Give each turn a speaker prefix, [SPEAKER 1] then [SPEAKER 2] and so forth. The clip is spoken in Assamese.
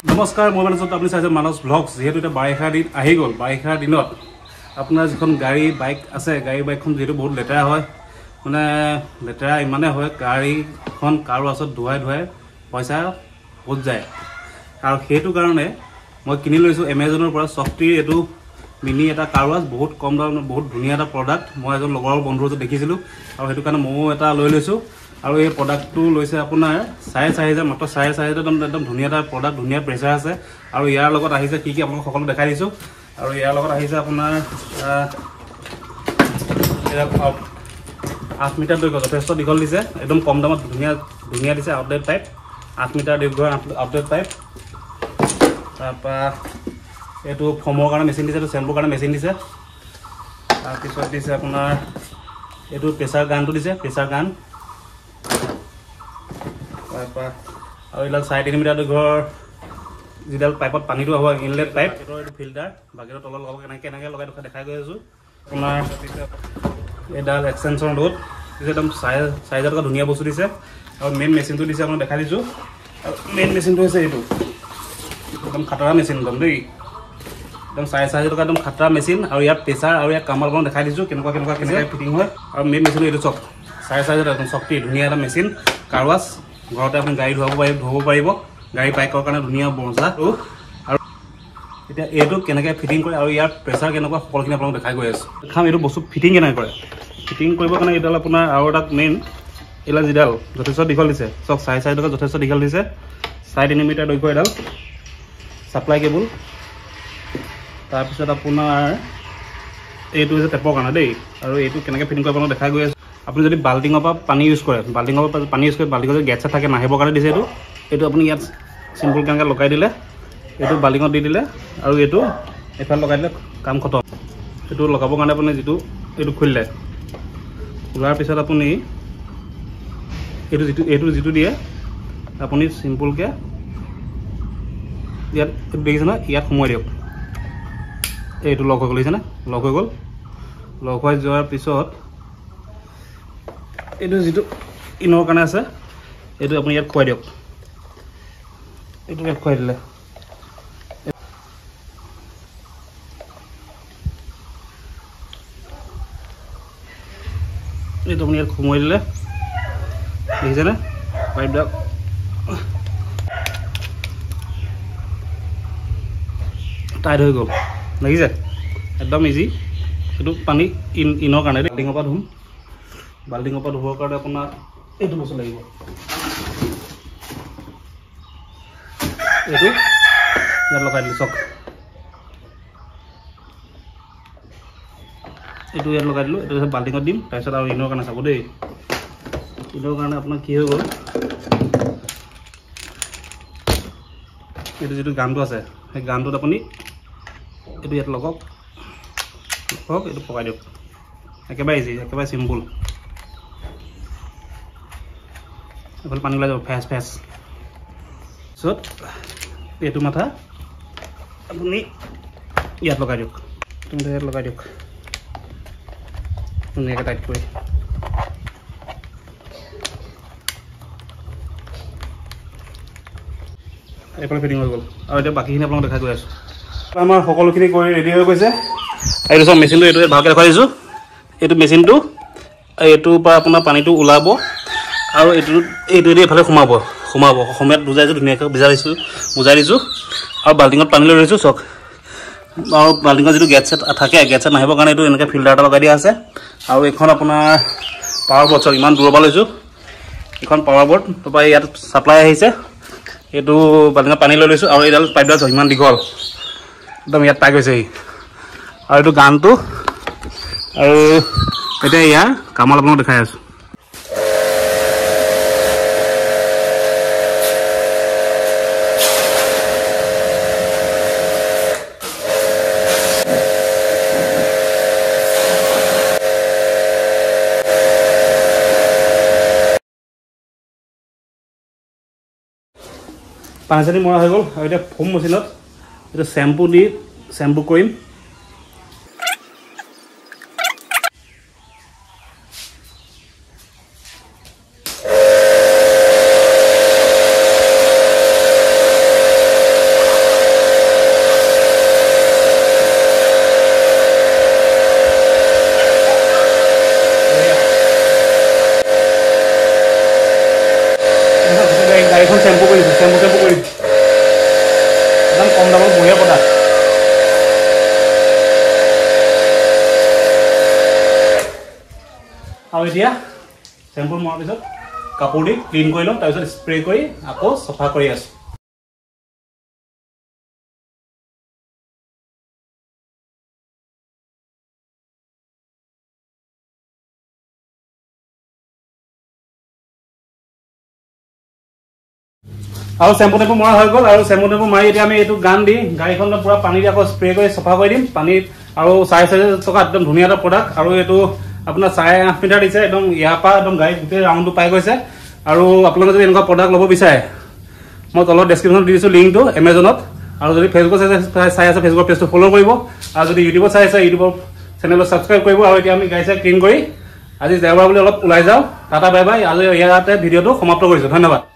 [SPEAKER 1] নমস্কাৰ মই মানসত আপুনি চাইছে মানস ব্লগছ যেহেতু এটা বাৰিষা দিন আহি গ'ল বাৰিষা দিনত আপোনাৰ যিখন গাড়ী বাইক আছে গাড়ী বাইকখন যেহেতু বহুত লেতেৰা হয় মানে লেতেৰা ইমানে হয় গাড়ীখন কাৰো আছত ধুৱাই পইচা বহুত যায় আৰু সেইটো কাৰণে মই কিনি লৈছোঁ এমাজনৰ পৰা শক্তিৰ এইটো মিনি এটা কাৰৱাছ বহুত কম দামত বহুত ধুনীয়া এটা প্ৰডাক্ট মই এজন লগৰ বন্ধুৰ ওচৰত দেখিছিলোঁ আৰু সেইটো কাৰণে ময়ো এটা লৈ লৈছোঁ আৰু এই প্ৰডাক্টটো লৈছে আপোনাৰ 4,500 মাত্ৰ 4,500 একদম ধুনীয়া এটা প্ৰডাক্ট ধুনীয়া প্ৰেছাৰ আছে আৰু ইয়াৰ লগত আহিছে কি আপোনাক সকলো দেখাই দিছোঁ আৰু ইয়াৰ লগত আহিছে আপোনাৰ 8 মিটাৰ দৈৰ্ঘ্য যথেষ্ট দীঘল দিছে একদম কম দামত ধুনীয়া দিছে আউটলেট টাইপ 8 মিটাৰ দীৰ্ঘৰ আউটলেট টাইপ তাৰপৰা এইটো ফৰ্মৰ কাৰণে মেচিন দিছে এইটো চেম্পুৰ কাৰণে মেচিন দিছে তাৰপিছত দিছে আপোনাৰ এইটো প্ৰেছাৰ গানটো দিছে প্ৰেছাৰ গান তাৰপৰা আৰু এইডাল 3.5 মিটাৰ দৈৰ্ঘ্যৰ যিডাল পাইপত পানীটো হ'ব ইনলেট পাইপ এইটো ফিল্টাৰ বাকেটৰ তলত লগাব কেনেকৈ লগাই দেখাই গৈ আছোঁ আপোনাৰ এইডাল এক্সটেনশ্যন ৰ'ড দিছে একদম চাইজত এটা ধুনীয়া বস্তু দিছে আৰু মেইন মেচিনটো দিছে আপোনাক দেখাই দিছোঁ আৰু মেইন মেচিনটো হৈছে এইটো একদম খাটাৰা মেচিন একদম দেই একদম 4,500 টকা একদম খাটাৰা মেচিন আৰু ইয়াত প্ৰেছাৰ আৰু ইয়াত কামাল দেখাই দিছোঁ কেনেকৈ ফিটিং হয় আৰু মেইন মেচিনটো এইটো চক 4,500 একদম শক্তি ধুনীয়া এটা মেচিন কাৰৱাছ ঘৰতে আপুনি গাড়ী ধুব পাৰিব গাড়ী বাইকৰ কাৰণে ধুনীয়া মজা আৰু এতিয়া এইটো কেনেকৈ ফিটিং কৰে আৰু ইয়াৰ প্ৰেছাৰ কেনেকুৱা সকলোখিনি আপোনালোক দেখাই গৈ আছোঁ খাম এইটো বস্তু ফিটিং কেনেকৈ কৰে ফিটিং কৰিবৰ কাৰণে এইডাল আপোনাৰ আৰু এটা মেইন এইডাল যিডাল যথেষ্ট দীঘল দিছে চক 4,500 টকা যথেষ্ট দীঘল দিছে 3.5 মিটাৰ দৈৰ্ঘ্য এডাল ছাপ্লাই কেবল তাৰপিছত আপোনাৰ এইটো হৈছে টেপৰ কাৰণে দেই আৰু এইটো কেনেকৈ ফিটিং কৰিব আপোনালোক দেখাই গৈ আছোঁ আপুনি যদি বাল্টিঙৰ পৰা পানী ইউজ কৰে বাল্টিঙৰ যদি গেছ থাকে নাহিবৰ কাৰণে দিছে এইটো আপুনি ইয়াত চিম্পল কেনেকৈ লগাই দিলে এইটো বাল্টিঙত দি দিলে আৰু এইটো এফালে লগাই দিলে কাম খতম এইটো লগাবৰ কাৰণে আপুনি এইটো খুলিলে খোলাৰ পিছত আপুনি এইটো যিটো দিয়ে আপুনি চিম্পলকৈ ইয়াত দেখিছে নহয় ইয়াত সোমোৱাই দিয়ক এইটো লক হৈ গ'ল দেখিছেনে লক হৈ যোৱাৰ পিছত এইটো যিটো ইনৰ কাৰণে আছে এইটো আপুনি ইয়াত খুৱাই দিয়ক এইটো ইয়াত খুৱাই দিলে এইটো আপুনি ইয়াত সোমোৱাই দিলে দেখিছেনে পাইপডাল টাইট হৈ গ'ল দেখিছে একদম ইজি এইটো পানী ইনৰ কাৰণে বাল্টিঙৰ পৰা ধুবৰ কাৰণে আপোনাৰ এইটো বস্তু লাগিব এইটো ইয়াত লগাই দিলোঁ চক এইটো ইয়াত লগাই দিলোঁ এইটো বাল্টিঙত দিম তাৰপিছত আৰু ইনৰ কাৰণে চাব দেই ইনৰ কাৰণে আপোনাৰ কি হৈ গ'ল এইটো যিটো গানটো আছে সেই গানটোত আপুনি এইটো ইয়াত লগাওক এইটো পকাই দিয়ক একেবাৰে ইজি একেবাৰে চিম্পুল এইফালে পানী ওলাই যাব ফেচ পিছত এইটো মাথা আপুনি ইয়াত লগাই দিয়ক ধুনীয়াকৈ টাইট কৰি এইফালে ফিটিং হৈ গ'ল আৰু এতিয়া বাকীখিনি আপোনালোক দেখাই গৈ আছোঁ আমাৰ সকলোখিনি কৰি ৰেডি হৈ গৈছে এইটো চব মেচিনটো এইটো ভালকৈ দেখাই দিছোঁ এইটো মেচিনটো এইটোৰ পৰা আপোনাৰ পানীটো ওলাব আৰু এইটোৱেদি এইফালে সোমাব অসমীয়াত বুজাইছোঁ ধুনীয়াকৈ বুজাই দিছোঁ আৰু বাল্টিঙত পানী লৈ ৰৈছোঁ চক আৰু বাল্টিঙত যিটো গেছ থাকে গেছ নাহিবৰ কাৰণে এইটো এনেকৈ ফিল্টাৰ এটা লগাই দিয়া আছে আৰু এইখন আপোনাৰ পাৱাৰ বৰ্ড চক ইমান দূৰৰ পৰা লৈছোঁ এইখন পাৱাৰ বৰ্ড তাৰপৰা ইয়াত ছাপ্লাই আহিছে এইটো বাল্টিঙত পানী লৈ লৈছোঁ আৰু এইডাল পাইপডাল চক ইমান দীঘল একদম ইয়াত পাই গৈছেহি আৰু এইটো গানটো আৰু এতিয়া ইয়াৰ কামত আপোনাক দেখাই আছোঁ পানী চানী মৰা হৈ গ'ল আৰু এতিয়া ফোম মেচিনত এইটো শ্বেম্পু দি শ্বেম্পু কৰিম গাড়ীখন শ্বেম্পু কৰিছোঁ শ্বেম্পু কৰি একদম কম দামত বঢ়িয়া প্ৰডাক্ট আৰু এতিয়া শ্বেম্পু মৰাৰ পিছত কাপোৰ দি ক্লিন কৰি লওঁ তাৰপিছত স্প্ৰে কৰি আকৌ চফা কৰি আছোঁ আৰু শ্বেম্পু টেম্পু মৰা হৈ গ'ল আৰু শ্বেম্পু টেম্পু মাৰি এতিয়া আমি এইটো গান দি গাড়ীখনত পুৰা পানী দি আকৌ স্প্ৰে কৰি চফা কৰি দিম পানীত আৰু 4.5 টকা একদম ধুনীয়া এটা প্ৰডাক্ট আৰু এইটো আপোনাৰ 8.5 মিটাৰ দিছে একদম ইয়াৰ পৰা একদম গাড়ী গোটেই ৰাউণ্ডটো পাই গৈছে আৰু আপোনালোকে যদি এনেকুৱা প্ৰডাক্ট ল'ব বিচাৰে মই তলত ডেছক্ৰিপশ্যনত দি দিছোঁ লিংকটো এমাজনত আৰু যদি ফেচবুকত চাই আছে ফেচবুকৰ পেজটো ফ'ল' কৰিব আৰু যদি ইউটিউবত চাই আছে ইউটিউবৰ চেনেলটো ছাবস্ক্ৰাইব কৰিব আৰু এতিয়া আমি গাড়ী চাই ক্লিন কৰি আজি দেওবাৰ বুলি অলপ ওলাই যাওঁ টাটা বাই বাই আজি ইয়াতে ভিডিঅ'টো সমাপ্ত কৰিছোঁ ধন্যবাদ